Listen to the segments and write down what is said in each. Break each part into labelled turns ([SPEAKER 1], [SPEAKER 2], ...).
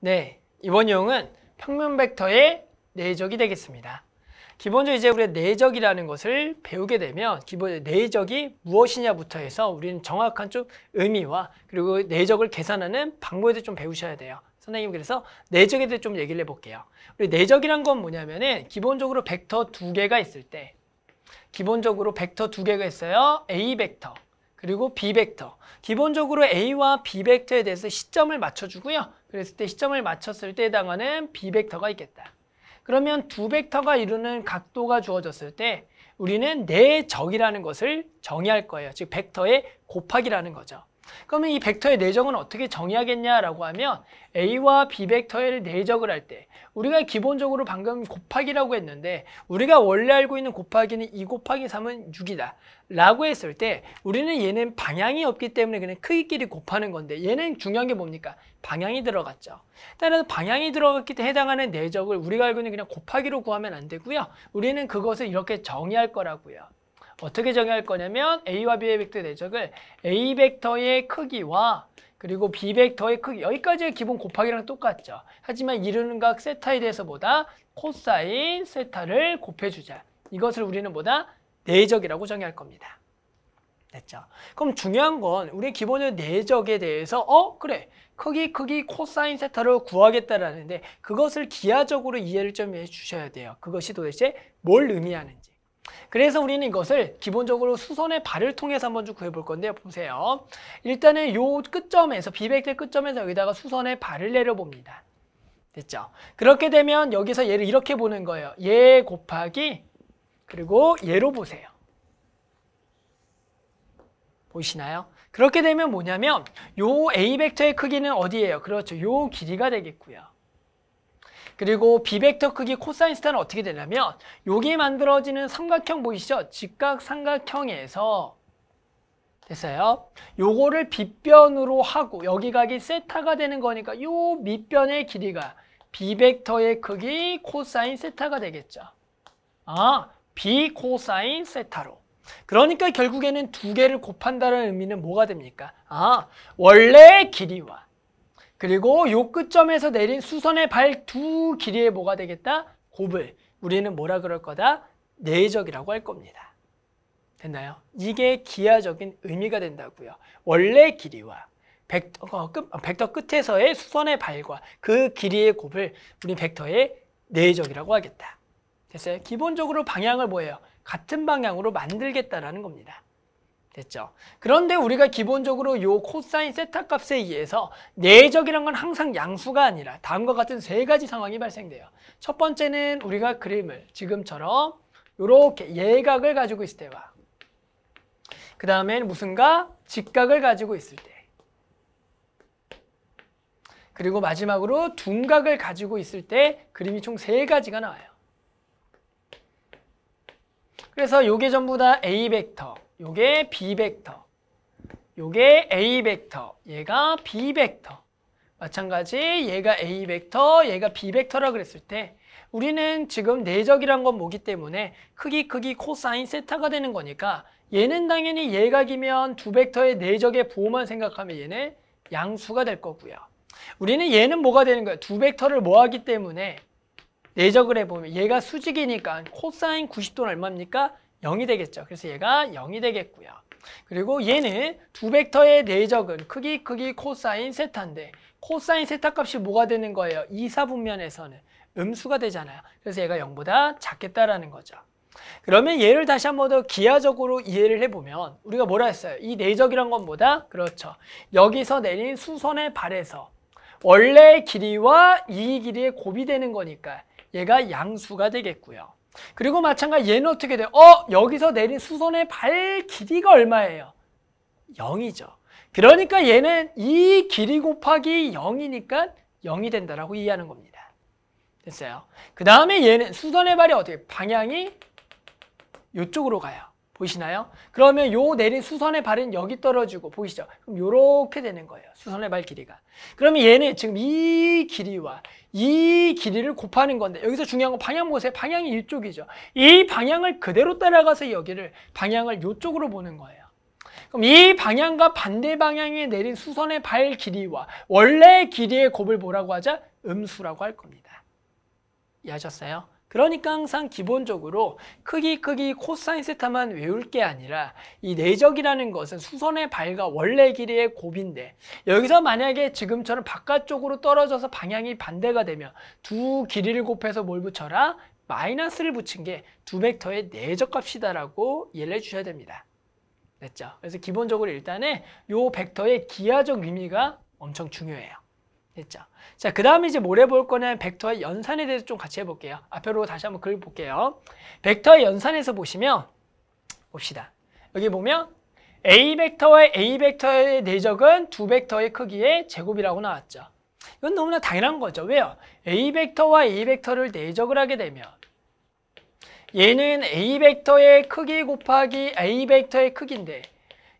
[SPEAKER 1] 네, 이번 유형은 평면 벡터의 내적이 되겠습니다. 기본적으로 이제 우리가 내적이라는 것을 배우게 되면 기본 내적이 무엇이냐부터 해서 우리는 정확한 좀 의미와 그리고 내적을 계산하는 방법에 대해 좀 배우셔야 돼요. 선생님 그래서 내적에 대해 좀 얘기를 해볼게요. 우리 내적이란 건 뭐냐면은 기본적으로 벡터 두 개가 있을 때 기본적으로 벡터 두 개가 있어요. A 벡터 그리고 B 벡터. 기본적으로 A와 B 벡터에 대해서 시점을 맞춰주고요. 그랬을 때 시점을 맞췄을 때 해당하는 B 벡터가 있겠다. 그러면 두 벡터가 이루는 각도가 주어졌을 때 우리는 내적이라는 것을 정의할 거예요. 즉 벡터의 곱하기라는 거죠. 그러면 이 벡터의 내적은 어떻게 정의하겠냐라고 하면 A와 B 벡터의 내적을 할 때 우리가 기본적으로 방금 곱하기라고 했는데 우리가 원래 알고 있는 곱하기는 2 곱하기 3은 6이다 라고 했을 때 우리는 얘는 방향이 없기 때문에 그냥 크기끼리 곱하는 건데 얘는 중요한 게 뭡니까? 방향이 들어갔죠. 따라서 방향이 들어갔기 때문에 해당하는 내적을 우리가 알고 있는 그냥 곱하기로 구하면 안 되고요. 우리는 그것을 이렇게 정의할 거라고요. 어떻게 정의할 거냐면 A와 B의 벡터의 내적을 A 벡터의 크기와 그리고 B 벡터의 크기 여기까지의 기본 곱하기랑 똑같죠. 하지만 이루는 각 세타에 대해서 보다 코사인 세타를 곱해주자. 이것을 우리는 뭐다? 내적이라고 정의할 겁니다. 됐죠? 그럼 중요한 건 우리 기본적으로 내적에 대해서 그래 크기 코사인 세타를 구하겠다라는데 그것을 기하적으로 이해를 좀 해주셔야 돼요. 그것이 도대체 뭘 의미하는지. 그래서 우리는 이것을 기본적으로 수선의 발을 통해서 한번 좀 구해볼 건데요. 보세요. 일단은 요 끝점에서 B벡터의 끝점에서 여기다가 수선의 발을 내려봅니다. 됐죠? 그렇게 되면 여기서 얘를 이렇게 보는 거예요. 얘 곱하기 그리고 얘로 보세요. 보이시나요? 그렇게 되면 뭐냐면 요 A 벡터의 크기는 어디예요? 그렇죠. 요 길이가 되겠고요. 그리고 B벡터 크기 코사인 스타는 어떻게 되냐면 여기 만들어지는 삼각형 보이시죠? 직각 삼각형에서 됐어요? 요거를 빗변으로 하고 여기 각이 세타가 되는 거니까 요 밑변의 길이가 B벡터의 크기 코사인 세타가 되겠죠. B 코사인 세타로. 그러니까 결국에는 두 개를 곱한다는 의미는 뭐가 됩니까? 원래 길이와 그리고 요 끝점에서 내린 수선의 발 두 길이의 뭐가 되겠다? 곱을 우리는 뭐라 그럴 거다? 내적이라고 할 겁니다. 됐나요? 이게 기하적인 의미가 된다고요. 원래 길이와 벡터 끝에서의 수선의 발과 그 길이의 곱을 우리 벡터의 내적이라고 하겠다. 됐어요? 기본적으로 방향을 뭐예요? 같은 방향으로 만들겠다라는 겁니다. 됐죠? 그런데 우리가 기본적으로 요 코사인 세타 값에 의해서 내적이란 건 항상 양수가 아니라 다음과 같은 세 가지 상황이 발생돼요. 첫 번째는 우리가 그림을 지금처럼 요렇게 예각을 가지고 있을 때와 그 다음엔 무슨 각? 직각을 가지고 있을 때 그리고 마지막으로 둔각을 가지고 있을 때 그림이 총 세 가지가 나와요. 그래서 요게 전부 다 A 벡터 요게 B 벡터, 요게 A 벡터, 얘가 B 벡터. 마찬가지 얘가 A 벡터, 얘가 B 벡터라 그랬을 때 우리는 지금 내적이란 건 뭐기 때문에 크기 코사인 세타가 되는 거니까 얘는 당연히 예각이면 두 벡터의 내적의 부호만 생각하면 얘는 양수가 될 거고요. 우리는 얘는 뭐가 되는 거예요? 두 벡터를 모하기 때문에 내적을 해보면 얘가 수직이니까 코사인 90도는 얼마입니까? 0이 되겠죠. 그래서 얘가 0이 되겠고요. 그리고 얘는 두 벡터의 내적은 크기 코사인 세타인데 코사인 세타 값이 뭐가 되는 거예요? 이사분면에서는 음수가 되잖아요. 그래서 얘가 0보다 작겠다라는 거죠. 그러면 얘를 다시 한 번 더 기하적으로 이해를 해보면 우리가 뭐라 했어요? 이 내적이란 건 뭐다? 그렇죠. 여기서 내린 수선의 발에서 원래 길이와 이 길이의 곱이 되는 거니까 얘가 양수가 되겠고요. 그리고 마찬가지 얘는 어떻게 돼요? 여기서 내린 수선의 발 길이가 얼마예요? 0이죠. 그러니까 얘는 이 길이 곱하기 0이니까 0이 된다라고 이해하는 겁니다. 됐어요? 그 다음에 얘는 수선의 발이 어떻게 방향이 이쪽으로 가요. 보이시나요? 그러면 요 내린 수선의 발은 여기 떨어지고 보이시죠? 그럼 요렇게 되는 거예요. 수선의 발 길이가. 그러면 얘는 지금 이 길이와 이 길이를 곱하는 건데 여기서 중요한 건 방향 보세요. 방향이 이쪽이죠. 이 방향을 그대로 따라가서 여기를 방향을 이쪽으로 보는 거예요. 그럼 이 방향과 반대 방향에 내린 수선의 발 길이와 원래 길이의 곱을 뭐라고 하자? 음수라고 할 겁니다. 이해하셨어요? 그러니까 항상 기본적으로 크기 코사인 세타만 외울 게 아니라 이 내적이라는 것은 수선의 발과 원래 길이의 곱인데 여기서 만약에 지금처럼 바깥쪽으로 떨어져서 방향이 반대가 되면 두 길이를 곱해서 뭘 붙여라? 마이너스를 붙인 게 두 벡터의 내적 값이다라고 이해를 해주셔야 됩니다. 됐죠? 그래서 기본적으로 일단은 요 벡터의 기하적 의미가 엄청 중요해요. 됐죠? 자, 그 다음에 이제 뭘 해볼 거냐면 벡터의 연산에 대해서 좀 같이 해볼게요. 앞으로 다시 한번 글 볼게요. 벡터의 연산에서 보시면 봅시다. 여기 보면 A 벡터의 내적은 두 벡터의 크기의 제곱이라고 나왔죠. 이건 너무나 당연한 거죠. 왜요? A 벡터와 A 벡터를 내적을 하게 되면 얘는 A 벡터의 크기 곱하기 A 벡터의 크기인데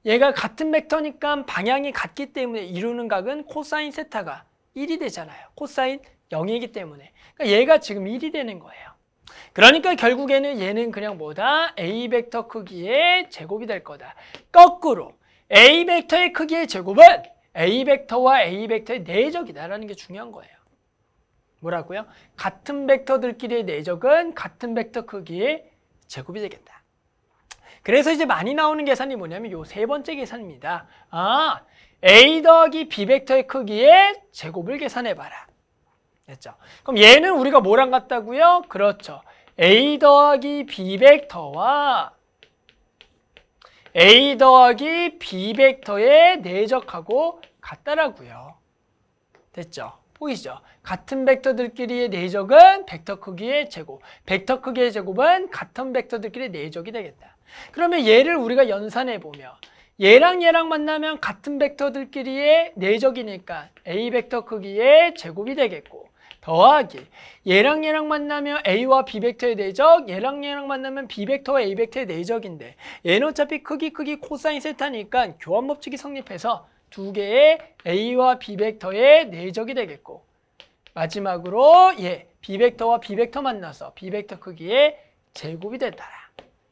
[SPEAKER 1] 얘가 같은 벡터니까 방향이 같기 때문에 이루는 각은 코사인 세타가 1이 되잖아요. 코사인 0이기 때문에. 그러니까 얘가 지금 1이 되는 거예요. 그러니까 결국에는 얘는 그냥 뭐다? A 벡터 크기의 제곱이 될 거다. 거꾸로 A 벡터의 크기의 제곱은 A 벡터와 A 벡터의 내적이다라는 게 중요한 거예요. 뭐라고요? 같은 벡터들끼리의 내적은 같은 벡터 크기의 제곱이 되겠다. 그래서 이제 많이 나오는 계산이 뭐냐면 요 세 번째 계산입니다. A 더하기 B 벡터의 크기의 제곱을 계산해봐라. 됐죠? 그럼 얘는 우리가 뭐랑 같다고요? 그렇죠. A 더하기 B 벡터와 A 더하기 B 벡터의 내적하고 같다라고요. 됐죠? 보이시죠? 같은 벡터들끼리의 내적은 벡터 크기의 제곱, 벡터 크기의 제곱은 같은 벡터들끼리의 내적이 되겠다. 그러면 얘를 우리가 연산해보면 얘랑 얘랑 만나면 같은 벡터들끼리의 내적이니까 A 벡터 크기의 제곱이 되겠고 더하기 얘랑 얘랑 만나면 A와 B 벡터의 내적, 얘랑 얘랑 만나면 B 벡터와 A 벡터의 내적인데 얘는 어차피 크기 코사인 세타니까 교환 법칙이 성립해서 두 개의 A와 B 벡터의 내적이 되겠고 마지막으로 B 벡터와 B 벡터 만나서 B 벡터 크기의 제곱이 된다.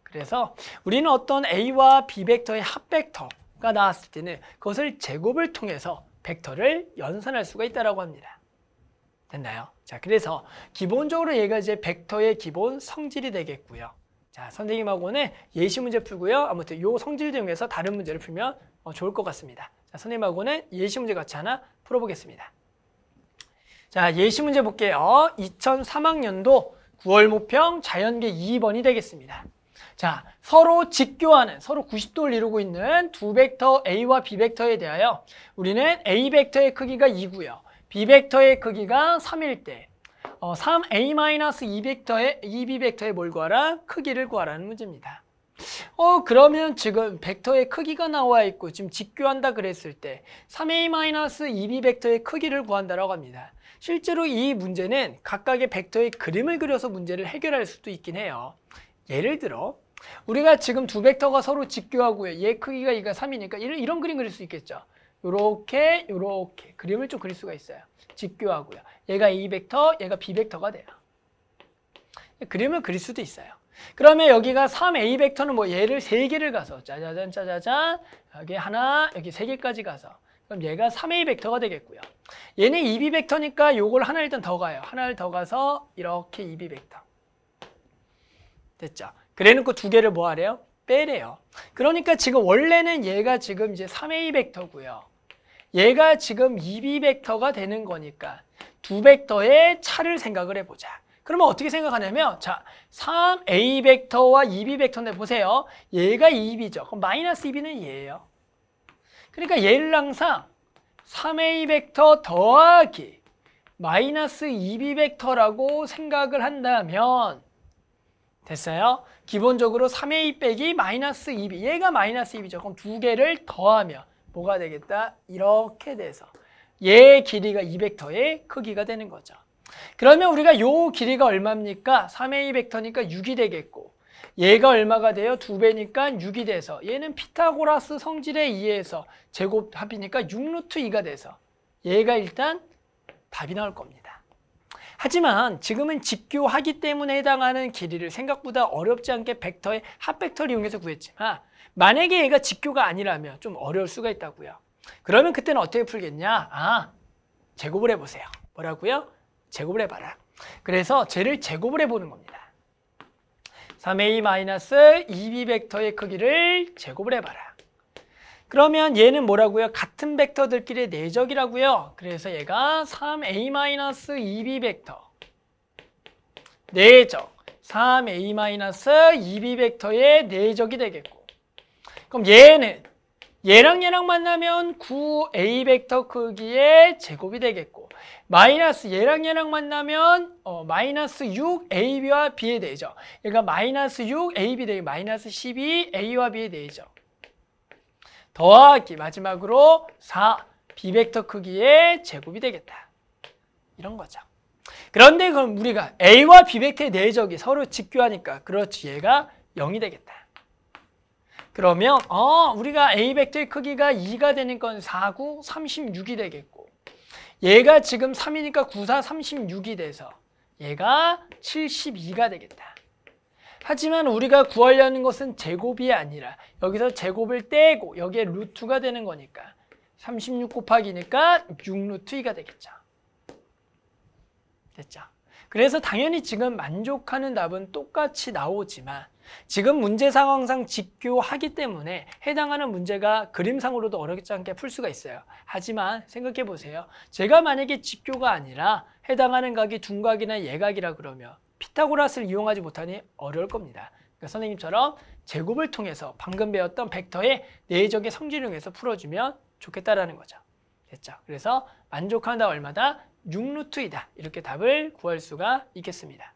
[SPEAKER 1] 그래서 우리는 어떤 A와 B 벡터의 합 벡터가 나왔을 때는 그것을 제곱을 통해서 벡터를 연산할 수가 있다고 합니다. 됐나요? 자, 그래서 기본적으로 얘가 이제 벡터의 기본 성질이 되겠고요. 자, 선생님하고는 예시 문제 풀고요. 아무튼 요 성질 이용해서 다른 문제를 풀면 좋을 것 같습니다. 자, 선생님하고는 예시 문제 같이 하나 풀어보겠습니다. 자, 예시 문제 볼게요. 2003학년도 9월 모평 자연계 2번이 되겠습니다. 자, 서로 직교하는, 서로 90도를 이루고 있는 두 벡터 A와 B 벡터에 대하여 우리는 A 벡터의 크기가 2고요. B 벡터의 크기가 3일 때 3A-2B 벡터의 뭘 구하라? 크기를 구하라는 문제입니다. 그러면 지금 벡터의 크기가 나와 있고 지금 직교한다 그랬을 때 3A-2B 벡터의 크기를 구한다라고 합니다. 실제로 이 문제는 각각의 벡터의 그림을 그려서 문제를 해결할 수도 있긴 해요. 예를 들어 우리가 지금 두 벡터가 서로 직교하고요. 얘 크기가 2가 3이니까 이런 그림 그릴 수 있겠죠. 요렇게 그림을 좀 그릴 수가 있어요. 직교하고요. 얘가 A 벡터, 얘가 B 벡터가 돼요. 그림을 그릴 수도 있어요. 그러면 여기가 3A 벡터는 뭐 얘를 3개를 가서 짜자잔 여기 하나, 여기 3개까지 가서 그럼 얘가 3A 벡터가 되겠고요. 얘는 2B 벡터니까 요걸 하나 일단 더 가요. 하나를 더 가서 이렇게 2B 벡터. 됐죠? 그래놓고 두 개를 뭐 하래요? 빼래요. 그러니까 지금 원래는 얘가 지금 이제 3A 벡터고요. 얘가 지금 2B 벡터가 되는 거니까 두 벡터의 차를 생각을 해보자. 그러면 어떻게 생각하냐면 자, 3A 벡터와 2B 벡터인데 보세요. 얘가 2B죠. 그럼 마이너스 2B는 얘예요. 그러니까 얘를 항상 3A 벡터 더하기 마이너스 2B 벡터라고 생각을 한다면 됐어요? 기본적으로 3A 빼기 마이너스 2B 얘가 마이너스 2B죠. 그럼 두 개를 더하면 뭐가 되겠다? 이렇게 돼서 얘 길이가 2벡터의 크기가 되는 거죠. 그러면 우리가 요 길이가 얼마입니까? 3A 벡터니까 6이 되겠고 얘가 얼마가 돼요? 2배니까 6이 돼서 얘는 피타고라스 성질에 의해서 제곱합이니까 6루트 2가 돼서 얘가 일단 답이 나올 겁니다. 하지만 지금은 직교하기 때문에 해당하는 길이를 생각보다 어렵지 않게 벡터의 합벡터를 이용해서 구했지만 만약에 얘가 직교가 아니라면 좀 어려울 수가 있다고요. 그러면 그때는 어떻게 풀겠냐? 제곱을 해보세요. 뭐라고요? 제곱을 해봐라. 그래서 쟤를 제곱을 해보는 겁니다. 3a-2b 벡터의 크기를 제곱을 해봐라. 그러면 얘는 뭐라고요? 같은 벡터들끼리의 내적이라고요. 그래서 얘가 3a-2b 벡터 내적 3a-2b 벡터의 내적이 되겠고, 그럼 얘랑 얘랑 만나면 9a 벡터 크기의 제곱이 되겠고, 마이너스 얘랑 얘랑 만나면 마이너스 6ab와 b의 내적, 얘가 마이너스 6ab 되게 마이너스 12a와 b의 내적 더하기 마지막으로 4b 벡터 크기의 제곱이 되겠다. 이런 거죠. 그런데 그럼 우리가 a와 b 벡터의 내적이 서로 직교하니까 그렇지, 얘가 0이 되겠다. 그러면 우리가 a 벡터의 크기가 2가 되는 건 4, 9, 36이 되겠고, 얘가 지금 3이니까 9, 4, 36이 돼서 얘가 72가 되겠다. 하지만 우리가 구하려는 것은 제곱이 아니라 여기서 제곱을 떼고 여기에 루트가 되는 거니까 36 곱하기니까 6루트 2가 되겠죠. 됐죠? 그래서 당연히 지금 만족하는 답은 똑같이 나오지만 지금 문제 상황상 직교하기 때문에 해당하는 문제가 그림상으로도 어렵지 않게 풀 수가 있어요. 하지만 생각해 보세요. 제가 만약에 직교가 아니라 해당하는 각이 둔각이나 예각이라 그러면 피타고라스를 이용하지 못하니 어려울 겁니다. 그러니까 선생님처럼 제곱을 통해서 방금 배웠던 벡터의 내적의 성질을 이용해서 풀어주면 좋겠다라는 거죠. 됐죠? 그래서 만족하는 답 얼마다? 6루트 2다. 이렇게 답을 구할 수가 있겠습니다.